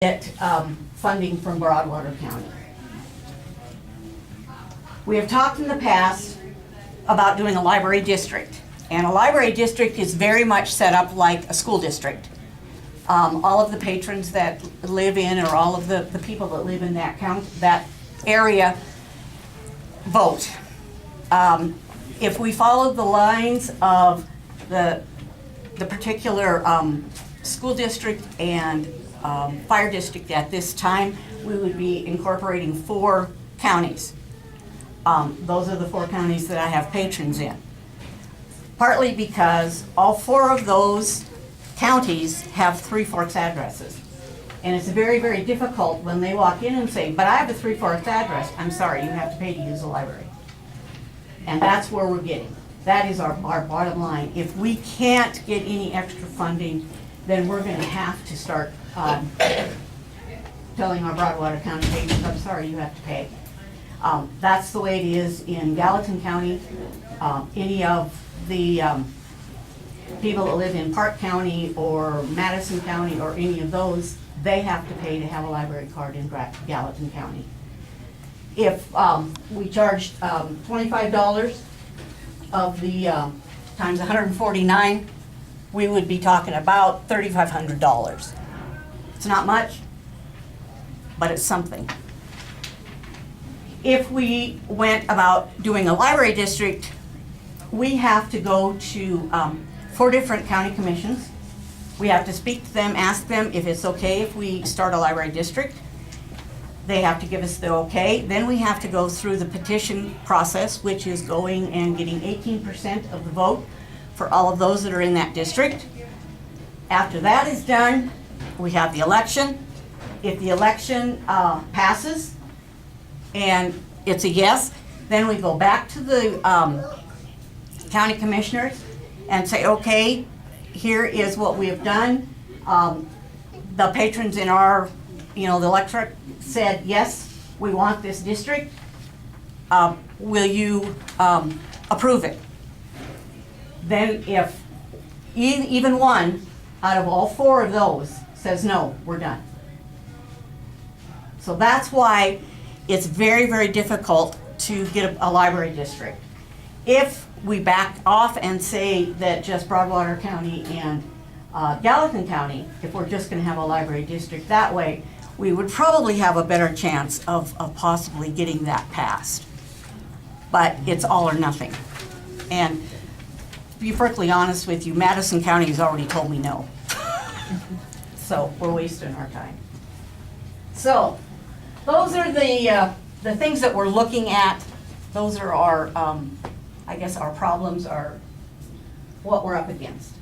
get funding from Broadwater County. We have talked in the past about doing a library district, and a library district is very much set up like a school district. All of the patrons that live in, or all of the people that live in that area vote. If we follow the lines of the particular school district and fire district at this time, we would be incorporating 4 counties. Those are the 4 counties that I have patrons in. Partly because all 4 of those counties have Three Forks addresses. And it's very, very difficult when they walk in and say, but I have a Three Forks address. I'm sorry, you have to pay to use the library. And that's where we're getting. That is our bottom line. If we can't get any extra funding, then we're going to have to start telling our Broadwater County patrons, I'm sorry, you have to pay. That's the way it is in Gallatin County. Any of the people that live in Park County or Madison County or any of those, they have to pay to have a library card in Gallatin County. If we charged $25 of the times 149, we would be talking about $3,500. It's not much, but it's something. If we went about doing a library district, we have to go to 4 different county commissions. We have to speak to them, ask them if it's okay if we start a library district. They have to give us the okay. Then we have to go through the petition process, which is going and getting 18% of the vote for all of those that are in that district. After that is done, we have the election. If the election passes and it's a yes, then we go back to the county commissioners and say, okay, here is what we have done. The patrons in our, the electorate said, yes, we want this district. Will you approve it? Then if even one out of all 4 of those says no, we're done. So that's why it's very, very difficult to get a library district. If we back off and say that just Broadwater County and Gallatin County, if we're just going to have a library district that way, we would probably have a better chance of possibly getting that passed. But it's all or nothing. And to be perfectly honest with you, Madison County has already told me no. So we're wasting our time. So those are the things that we're looking at. Those are our, I guess our problems are what we're up against.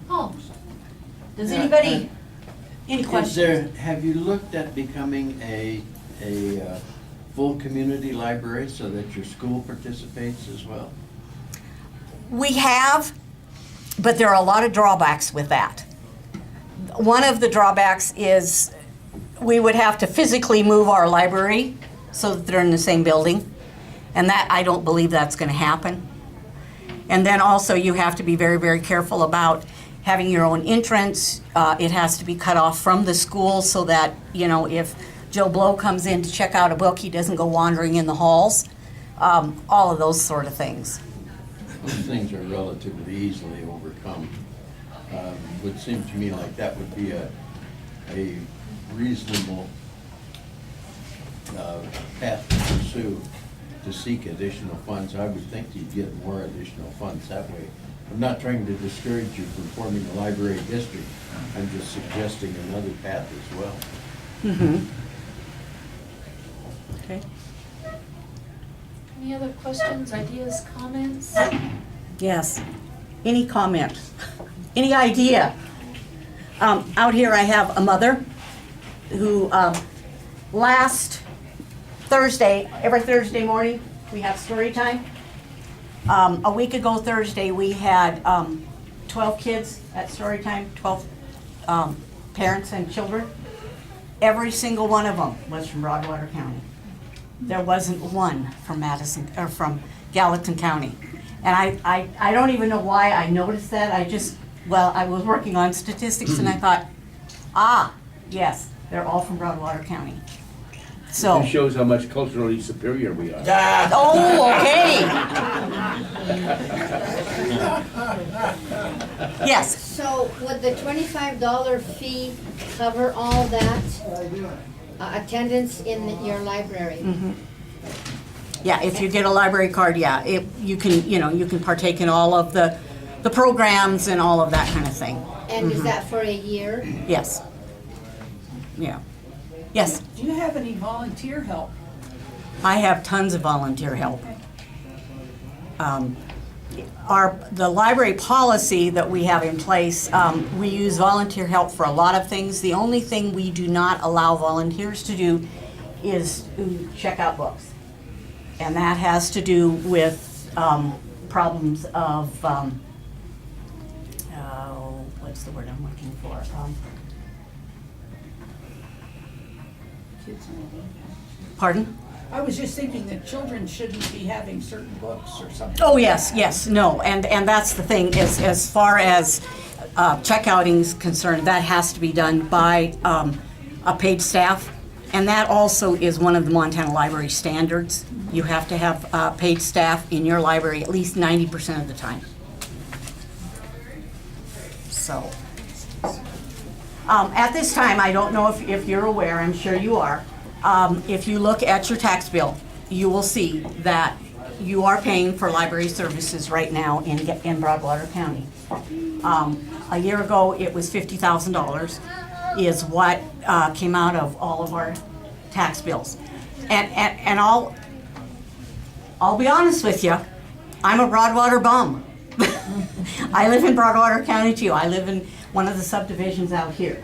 Oh, does anybody, any questions? Have you looked at becoming a full community library so that your school participates as well? We have, but there are a lot of drawbacks with that. One of the drawbacks is we would have to physically move our library so that they're in the same building. And that, I don't believe that's going to happen. And then also you have to be very, very careful about having your own entrance. It has to be cut off from the school so that, if Joe Blow comes in to check out a book, he doesn't go wandering in the halls. All of those sort of things. Those things are relatively easily overcome. Would seem to me like that would be a reasonable path to pursue to seek additional funds. I would think you'd get more additional funds that way. I'm not trying to discourage you from forming a library district. I'm just suggesting another path as well. Mm-hmm. Okay. Any other questions, ideas, comments? Yes. Any comment? Any idea? Out here I have a mother who last Thursday, every Thursday morning, we have story time. A week ago Thursday, we had 12 kids at story time, 12 parents and children. Every single one of them was from Broadwater County. There wasn't one from Madison or from Gallatin County. And I don't even know why I noticed that. I was working on statistics and I thought, Ah, yes, they're all from Broadwater County. So, It shows how much culturally superior we are. oh, okay. Yes, So would the $25 fee cover all that attendance in your library? yeah, if you get a library card, yeah, you can partake in all of the programs and all of that kind of thing. And is that for a year? Yes. Yeah. Yes, Do you have any volunteer help? I have tons of volunteer help. The library policy that we have in place, we use volunteer help for a lot of things. The only thing we do not allow volunteers to do is to check out books. And that has to do with problems of, what's the word I'm looking for? Pardon? I was just thinking that children shouldn't be having certain books or something. Oh, yes, no, and that's the thing, is as far as checkouting is concerned, that has to be done by a paid staff, and that also is one of the Montana Library standards. You have to have paid staff in your library at least 90% of the time. So, at this time, I don't know if you're aware, I'm sure you are, if you look at your tax bill, you will see that you are paying for library services right now in Broadwater County. A year ago, it was $50,000 is what came out of all of our tax bills. And I'll be honest with you, I'm a Broadwater bum. I live in Broadwater County too. I live in one of the subdivisions out here.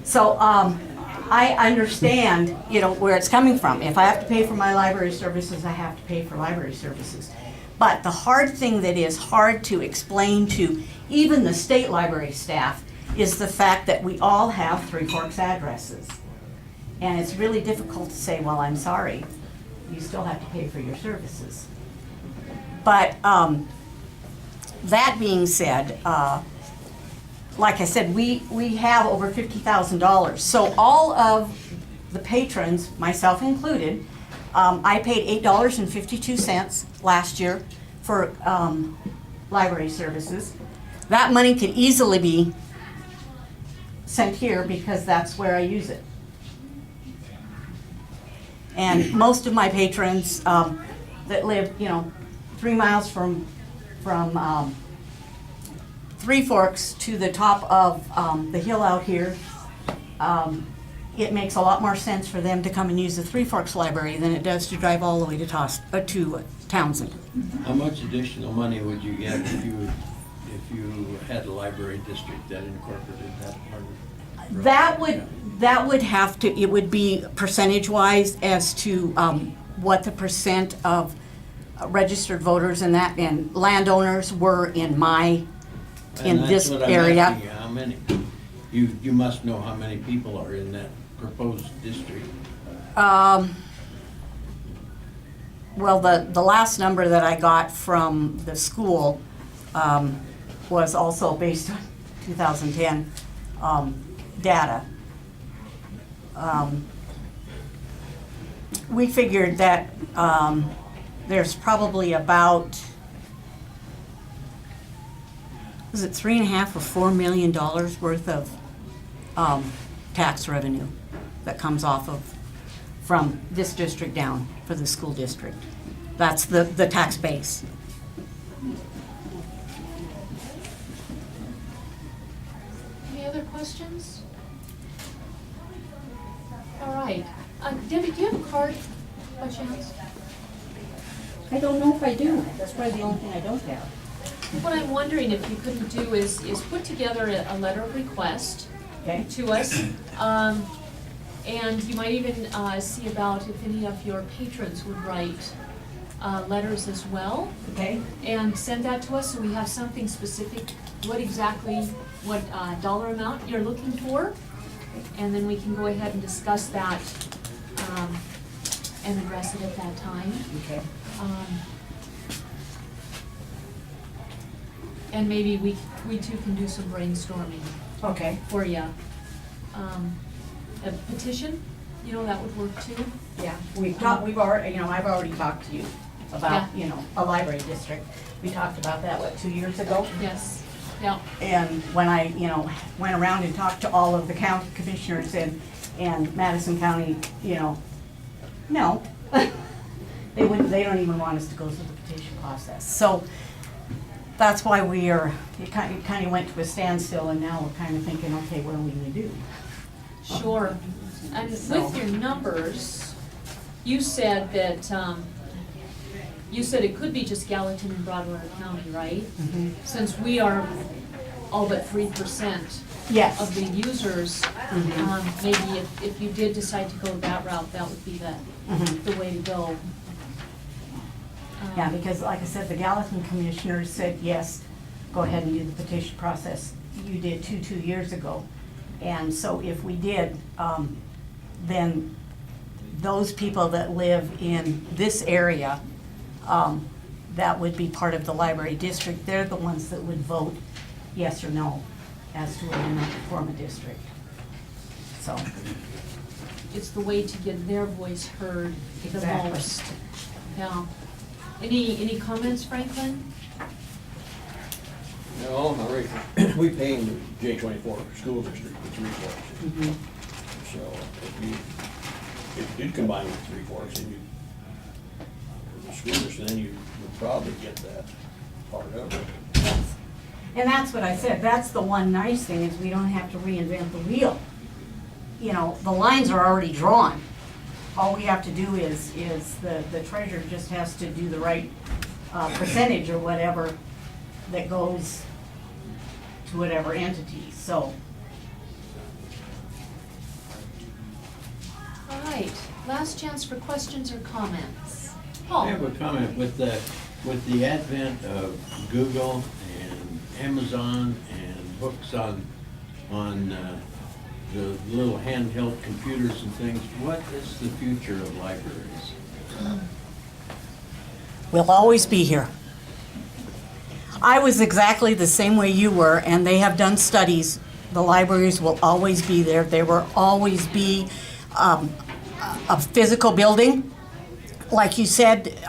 So I understand, where it's coming from. If I have to pay for my library services, I have to pay for library services. But the hard thing that is hard to explain to even the state library staff is the fact that we all have Three Forks addresses. And it's really difficult to say, well, I'm sorry, you still have to pay for your services. But that being said, like I said, we have over $50,000. So all of the patrons, myself included, I paid $8.52 last year for library services. That money could easily be sent here because that's where I use it. And most of my patrons that live, 3 miles from Three Forks to the top of the hill out here, it makes a lot more sense for them to come and use the Three Forks Library than it does to drive all the way to Townsend. How much additional money would you get if you had a library district that incorporated that part of? That would have to, it would be percentage-wise as to what the percent of registered voters and landowners were in this And that's what I'm area. asking you, how many? You must know how many people are in that proposed district. Well, the last number that I got from the school was also based on 2010 data. We figured that there's probably about, was it $3.5 or $4 million worth of tax revenue that comes off of from this district down for the school district. That's the tax base. Any other questions? All right. Debbie, do you have a card by chance? I don't know if I do. That's probably the only thing I don't have. What I'm wondering if you couldn't do is put together a letter of request Okay? to us. And you might even see about if any of your patrons would write letters as well. Okay? And send that to us so we have something specific, what dollar amount you're looking for. And then we can go ahead and discuss that and address it at that time. Okay. And maybe we too can do some brainstorming Okay. for you. a petition, that would work too. Yeah, we've already, I've already talked to you about, a library district. We talked about that, 2 years ago? Yes, yeah, And when I, went around and talked to all of the county commissioners and Madison County, no. They don't even want us to go through the petition process. So that's why it kind of went to a standstill, and now we're kind of thinking, okay, what are we gonna do? sure. And with your numbers, you said that, you said it could be just Gallatin and Broadwater County, right? Since we are all but 3% Yes. of the users, maybe if you did decide to go that route, that would be the way to go. Yeah, because like I said, the Gallatin commissioners said, yes, go ahead and do the petition process. You did 2 years ago. And so if we did, then those people that live in this area, that would be part of the library district, they're the ones that would vote yes or no as to whether or not to form a district. So, It's the way to get their voice heard the Exactly. most. Yeah. Any comments, Franklin? No, not really. We pay the J24 school district with 3/4. So if you did combine with 3/4, then the school district, then you would probably get that part of it. and that's what I said, that's the one nice thing, is we don't have to reinvent the wheel. The lines are already drawn. All we have to do is the treasurer just has to do the right percentage or whatever that goes to whatever entity, so. All right, last chance for questions or comments. I Paul? have a comment with the advent of Google and Amazon and books on the little handheld computers and things. What is the future of libraries? We'll always be here. I was exactly the same way you were, and they have done studies. The libraries will always be there. There will always be a physical building. Like you said,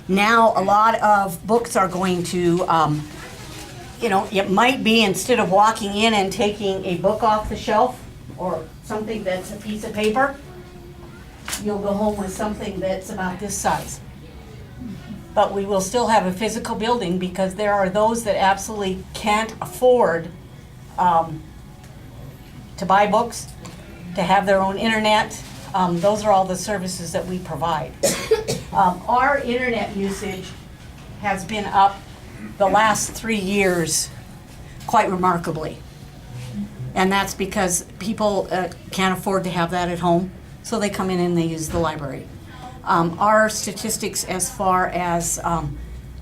now a lot of books are going to, it might be instead of walking in and taking a book off the shelf or something that's a piece of paper, you'll go home with something that's about this size. But we will still have a physical building because there are those that absolutely can't afford to buy books, to have their own internet. Those are all the services that we provide. Our internet usage has been up the last 3 years quite remarkably. And that's because people can't afford to have that at home, so they come in and they use the library. Our statistics as far as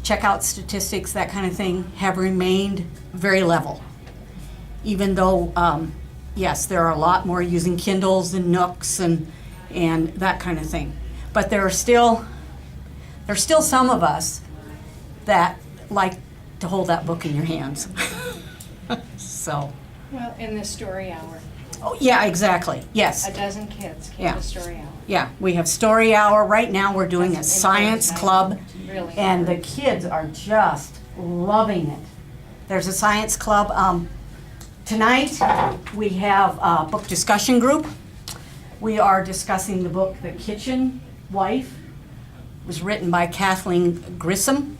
checkout statistics, that kind of thing, have remained very level. Even though, yes, there are a lot more using Kindles and Nooks and that kind of thing. But there's still some of us that like to hold that book in your hands. So, Well, in the story hour, oh, yeah, exactly, yes. a dozen kids came Yeah. to story hour. Yeah, we have story hour. Right now, we're doing a That's an science important club, night. Really and the hard. kids are just loving it. There's a science club. Tonight, we have a book discussion group. We are discussing the book The Kitchen Wife. It was written by Kathleen Grissom,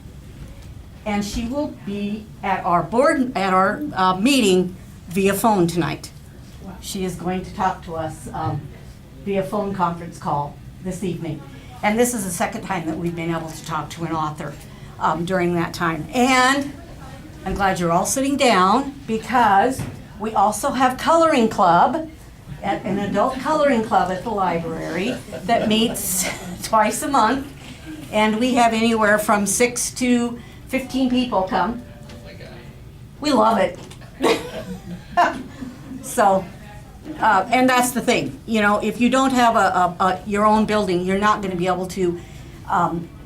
and she will be at our meeting via phone tonight. She is going to talk to us via phone conference call this evening. And this is the second time that we've been able to talk to an author during that time. And I'm glad you're all sitting down because we also have coloring club, an adult coloring club at the library that meets twice a month. And we have anywhere from 6 to 15 people come. We love it. So, and that's the thing, if you don't have your own building, you're not going to be able to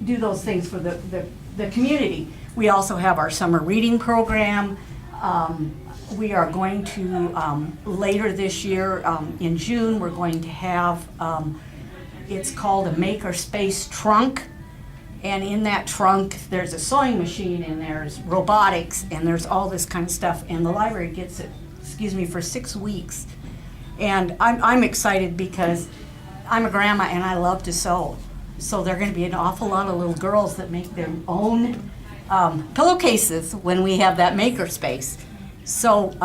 do those things for the community. We also have our summer reading program. we are going to, later this year, in June, we're going to have, it's called a makerspace trunk. And in that trunk, there's a sewing machine and there's robotics and there's all this kind of stuff. And the library gets it, for 6 weeks. And I'm excited because I'm a grandma and I love to sew. So there are gonna be an awful lot of little girls that make their own pillowcases when we have that makerspace. So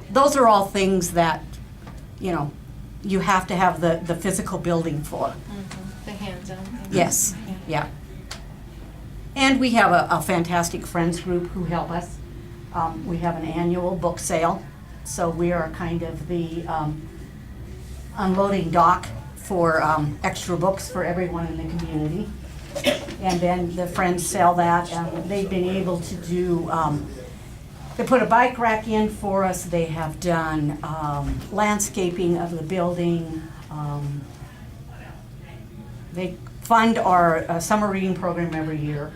those are all things that, you know, you have to have the physical building for. The hands-on things. Yes, yeah. And we have a fantastic friends group who help us. We have an annual book sale, so we are kind of the unloading dock for extra books for everyone in the community. And then the friends sell that, and they've been able to do, they put a bike rack in for us, they have done landscaping of the building. They fund our summer reading program every year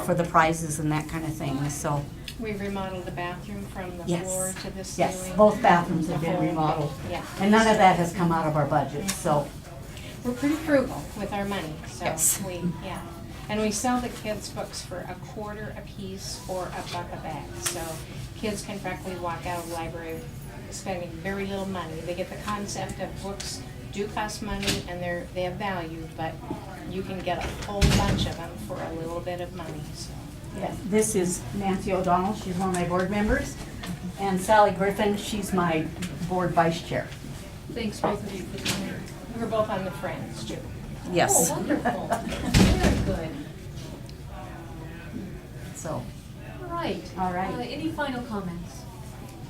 for the prizes and that kind of thing, so. We remodeled the bathroom from the Yes. floor to the ceiling. Yes, both bathrooms have been remodeled. Yeah. And none of that has come out of our budget, so. We're pretty frugal with our money, so Yes. yeah. And we sell the kids' books for $1.25 a piece or $1 a bag. So kids can practically walk out of the library spending very little money. They get the concept of books do cost money and they have value, but you can get a whole bunch of them for a little bit of money, so. Yes, this is Nancy O'Donnell, she's one of my board members. And Sally Griffin, she's my board vice chair. Thanks both of you for coming. We're both on the Friends too. Yes. Oh, wonderful. Very good. So, All right. All right. Any final comments?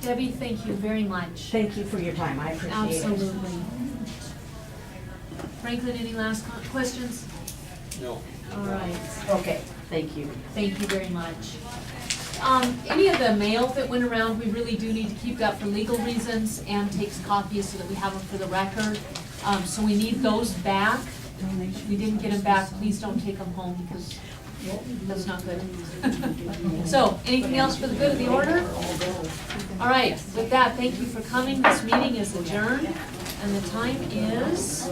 Debbie, thank you very much. thank you for your time, I appreciate it. Absolutely. Franklin, any last questions? No. All right. Okay, thank you. Thank you very much. Any of the mail that went around, we really do need to keep that for legal reasons. Ann takes copies so that we have them for the record. So we need those back. If we didn't get them back, please don't take them home because that's not good. So, anything else for the good of the order? All right, with that, thank you for coming. This meeting is adjourned, and the time is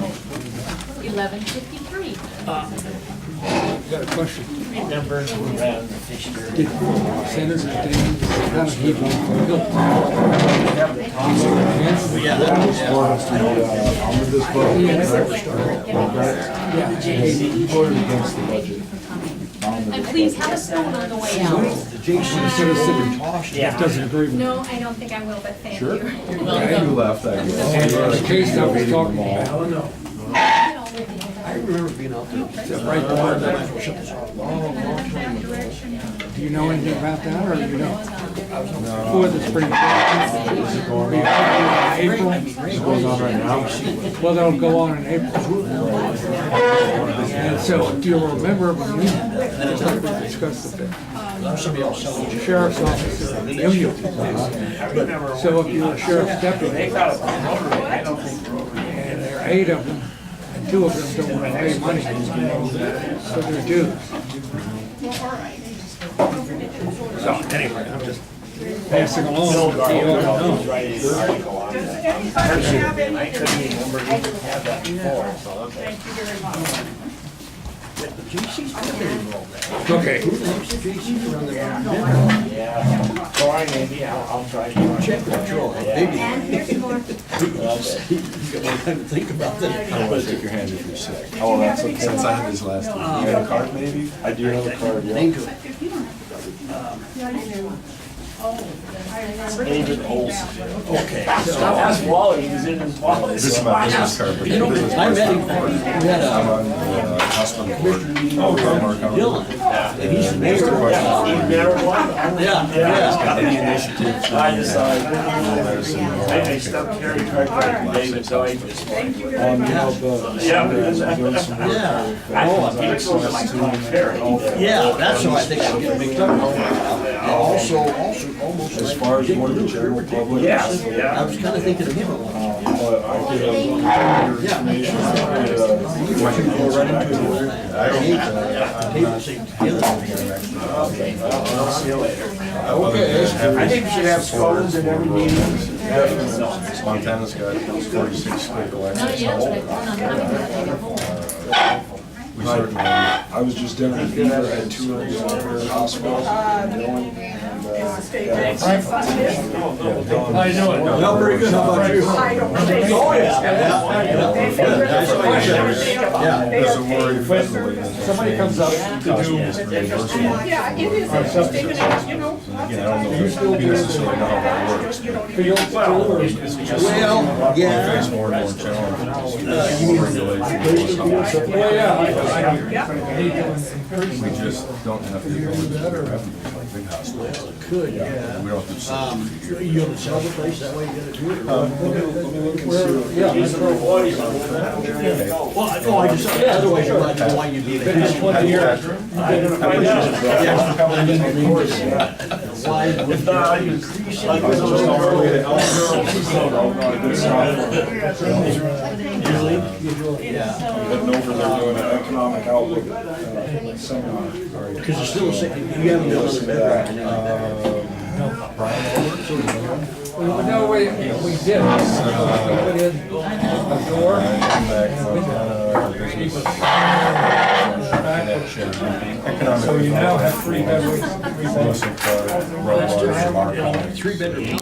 11:53. Got a question. Remember around the fish fair? Senator Davis, how did he vote for Bill? He voted against the budget. And please have a stone on the way out. Jason said a city doesn't agree with No, I don't think I will, but thank you. You left that. the case I was talking about. I remember being out there. Right behind Do you know anything about that, or you don't? Before the spring break? April? Goes on right now. Well, that'll go on in April. And so, do you remember when we discussed the sheriff's office or the union? So if you're a sheriff's deputy, and there are 8 of them, and 2 of them don't want to pay money, so they're dues. So anyway, I'm just passing along. Bill what you ought to know. Garland writing an article on it. I couldn't remember you had that before, so okay. Thank you very much. Okay. Yeah, sorry, maybe, I'll try to. Check control. And here's more. Think about that. I don't want to take your hand if you're sick. Oh, that's okay. Since I had his last one. You got a card maybe? I do have a card, yeah. David Olson. Okay. Ask Wally, he was in his wallet. This is my business card, but your business I card's met him, important. we had I'm a, on the hospital board. Dylan, and he's the mayor. He never won. Yeah. Any initiatives? I decided, I stopped carrying card for David, so I just. Yeah. He was over like Tom Ferry. Yeah, that's why I think I'm getting big trouble. Also, almost as far as more of the general public. Yes, I yeah. was kinda thinking of him at one time. I'll see you later. Okay. I think we should have scones in every meeting. Montana's got 46 school collections. Not yet, but I plan on having that when I get home. We certainly, I was just down in Beaver, had 2 of the hospitals. I know it. Well, very good, how about you? I don't think. Oh, yeah. They figure That's the what I question, said. everything about Yeah, it. there's a worry federally that Somebody comes up to do, Yeah, it is interesting, and you know. Again, I don't know if you necessarily know how that works. You don't even- field, Well, or, it's just. well, We yeah. face more and more challenges. More regulations. Well, yeah, We just don't have the ability to do revenues like big hospitals. could, yeah. We don't do subsidies. You gonna sell the place, that way you gotta do it. Let me look and see. Yeah, that's right. Well, no, I just, yeah, otherwise you're not know why you'd be there. Patrick, Why, If not, you increase like this. But over there doing an economic outlook seminar. because it's still, you haven't done another bedroom or anything like that. No, we did. We put in a door. So you now have 3 bedrooms. 3 bedrooms.